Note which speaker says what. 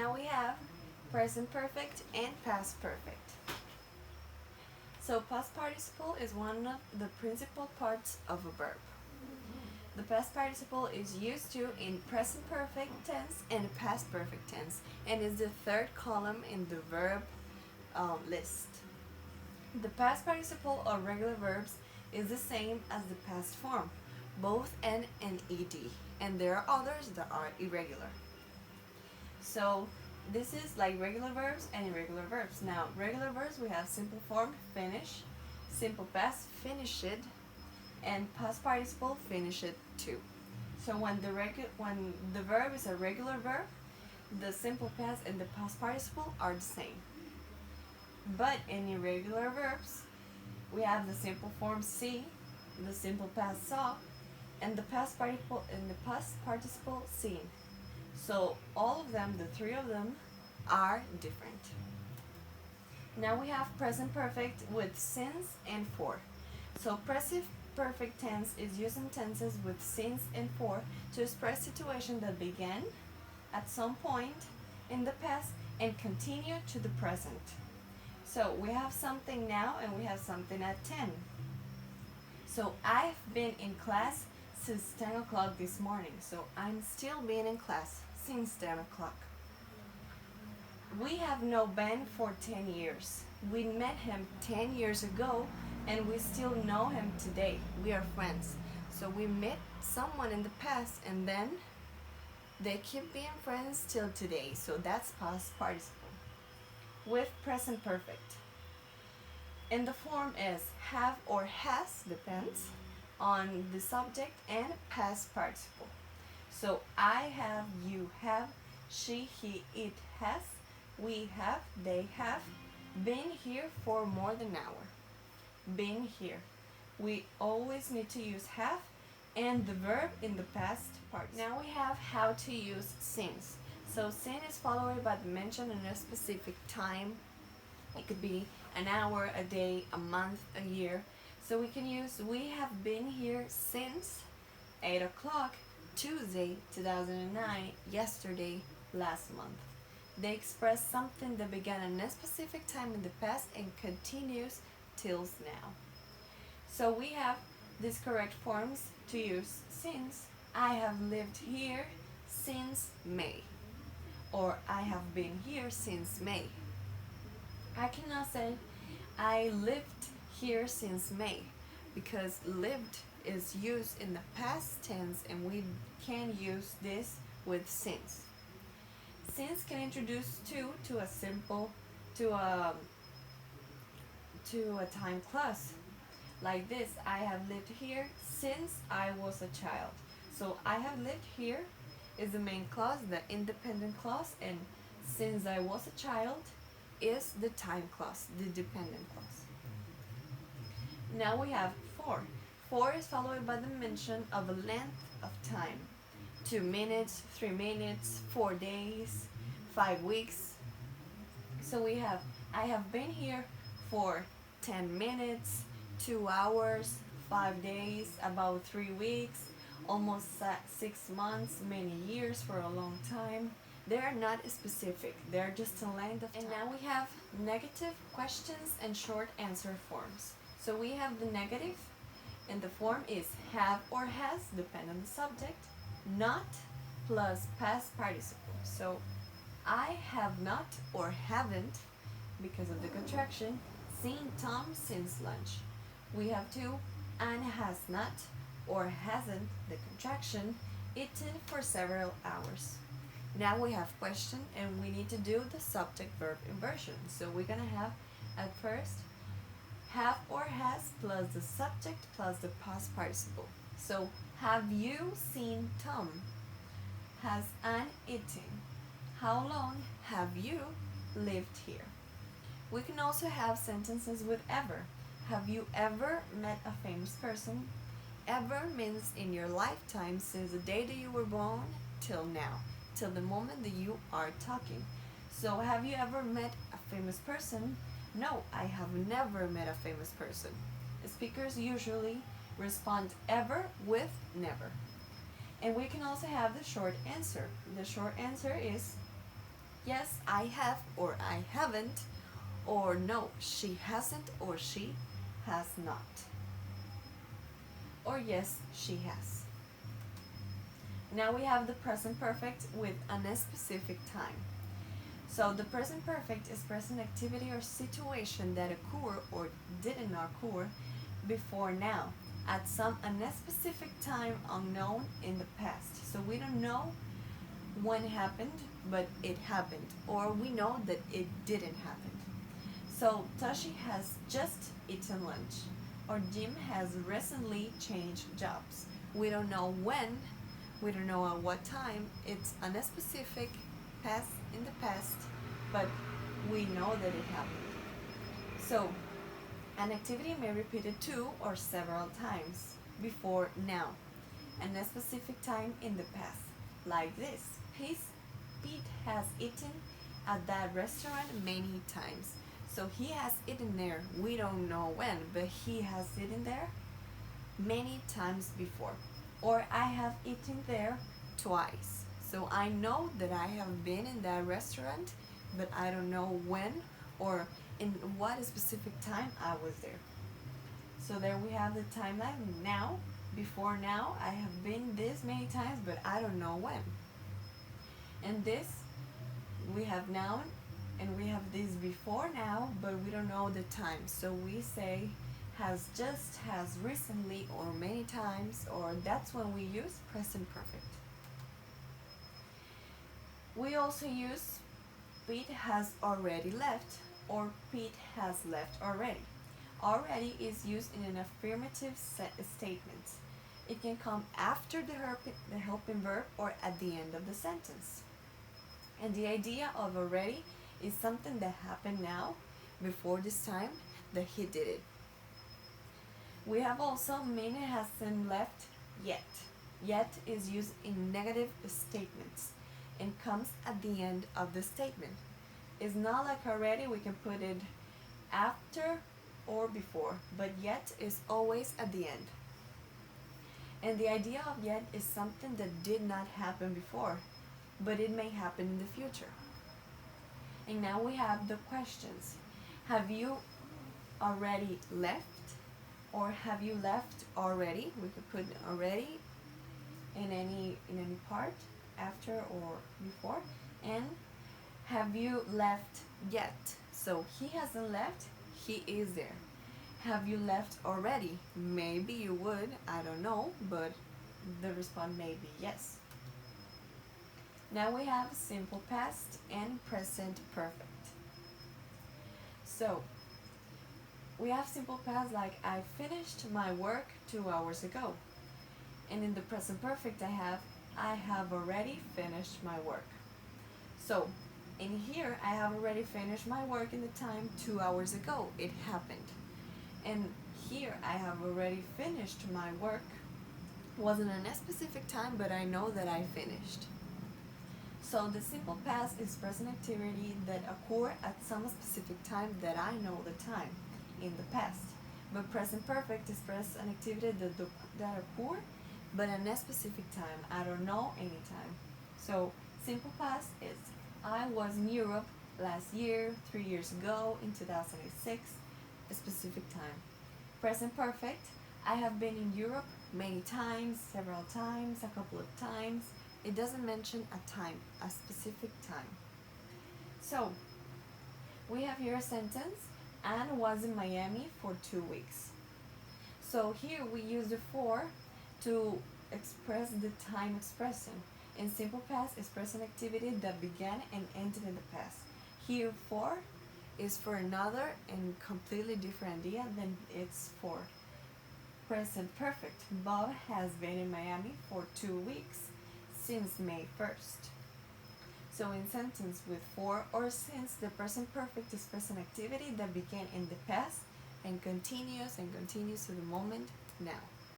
Speaker 1: Now we have present perfect and past perfect. So past participle is one of the principal parts of a verb. The past participle is used to in present perfect tense and past perfect tense, and is the third column in the verb list. The past participle of regular verbs is the same as the past form, both N and ED, and there are others that are irregular. So this is like regular verbs and irregular verbs. Now, regular verbs we have simple form, finish, simple past, finished, and past participle, finished too. So when the verb is a regular verb, the simple past and the past participle are the same. But in irregular verbs, we have the simple form see, the simple past saw, and the past participle seen. So all of them, the three of them, are different. Now we have present perfect with since and for. So present perfect tense is used in tenses with since and for to express situations that began at some point in the past and continue to the present. So we have something now and we have something at 10. So I've been in class since 10 o'clock this morning. So I'm still being in class since 10 o'clock. We have known Ben for 10 years. We met him 10 years ago and we still know him today. We are friends. So we met someone in the past and then they keep being friends till today. So that's past participle. With present perfect. And the form is have or has, depends on the subject, and past participle. So I have, you have, she, he, it has, we have, they have been here for more than an hour. Been here. We always need to use have and the verb in the past part. Now we have how to use since. So since is followed by the mention in a specific time. It could be an hour, a day, a month, a year. So we can use we have been here since 8 o'clock, Tuesday, 2009, yesterday, last month. They express something that began at a specific time in the past and continues till now. So we have these correct forms to use since. I have lived here since May. Or I have been here since May. I cannot say I lived here since May because lived is used in the past tense and we can use this with since. Since can introduce to a simple to a time clause. Like this, I have lived here since I was a child. So I have lived here is the main clause, the independent clause, and since I was a child is the time clause, the dependent clause. Now we have for. For is followed by the mention of a length of time. 2 minutes, 3 minutes, 4 days, 5 weeks. So we have I have been here for 10 minutes, 2 hours, 5 days, about 3 weeks, almost 6 months, many years, for a long time. They're not specific, they're just a length of time. And now we have negative questions and short answer forms. So we have the negative, and the form is have or has, depending on the subject, not plus past participle. So I have not or haven't, because of the contraction, seen Tom since lunch. We have to and has not or hasn't, the contraction, eaten for several hours. Now we have question and we need to do the subject verb inversion. So we're gonna have at first have or has plus the subject plus the past participle. So have you seen Tom? Has Anne eaten? How long have you lived here? We can also have sentences with ever. Have you ever met a famous person? Ever means in your lifetime, since the day that you were born till now, till the moment that you are talking. So have you ever met a famous person? No, I have never met a famous person. Speakers usually respond ever with never. And we can also have the short answer. The short answer is yes, I have or I haven't, or no, she hasn't or she has not, or yes, she has. Now we have the present perfect with a specific time. So the present perfect is present activity or situation that occur or didn't occur before now at some unspecific time unknown in the past. So we don't know when it happened, but it happened, or we know that it didn't happen. So Toshi has just eaten lunch, or Jim has recently changed jobs. We don't know when, we don't know at what time. It's unspecific, past in the past, but we know that it happened. So an activity may be repeated two or several times before now, and a specific time in the past, like this. Pete has eaten at that restaurant many times. So he has eaten there. We don't know when, but he has eaten there many times before. Or I have eaten there twice. So I know that I have been in that restaurant, but I don't know when or in what specific time I was there. So there we have the timeline now. Before now, I have been this many times, but I don't know when. And this, we have noun, and we have this before now, but we don't know the time. So we say has just, has recently, or many times, or that's when we use present perfect. We also use Pete has already left, or Pete has left already. Already is used in an affirmative statement. It can come after the helping verb or at the end of the sentence. And the idea of already is something that happened now, before this time that he did it. We have also Mina hasn't left yet. Yet is used in negative statements and comes at the end of the statement. It's not like already, we can put it after or before, but yet is always at the end. And the idea of yet is something that did not happen before, but it may happen in the future. And now we have the questions. Have you already left? Or have you left already? We could put already in any part, after or before. And have you left yet? So he hasn't left, he is there. Have you left already? Maybe you would, I don't know, but the response may be yes. Now we have simple past and present perfect. So we have simple past like I finished my work 2 hours ago. And in the present perfect I have already finished my work. So in here I have already finished my work in the time 2 hours ago. It happened. And here I have already finished my work. Wasn't in a specific time, but I know that I finished. So the simple past is present activity that occur at some specific time that I know the time in the past. But present perfect is present activity that occur, but at a specific time. I don't know any time. So simple past is I was in Europe last year, 3 years ago, in 2006, a specific time. Present perfect, I have been in Europe many times, several times, a couple of times. It doesn't mention a time, a specific time. So we have here a sentence, Anne was in Miami for 2 weeks. So here we use the for to express the time expression. In simple past is present activity that began and ended in the past. Here for is for another and completely different idea than it's for present perfect. Bob has been in Miami for 2 weeks since May 1st. So in sentence with for or since, the present perfect is present activity that began in the past and continues to the moment now.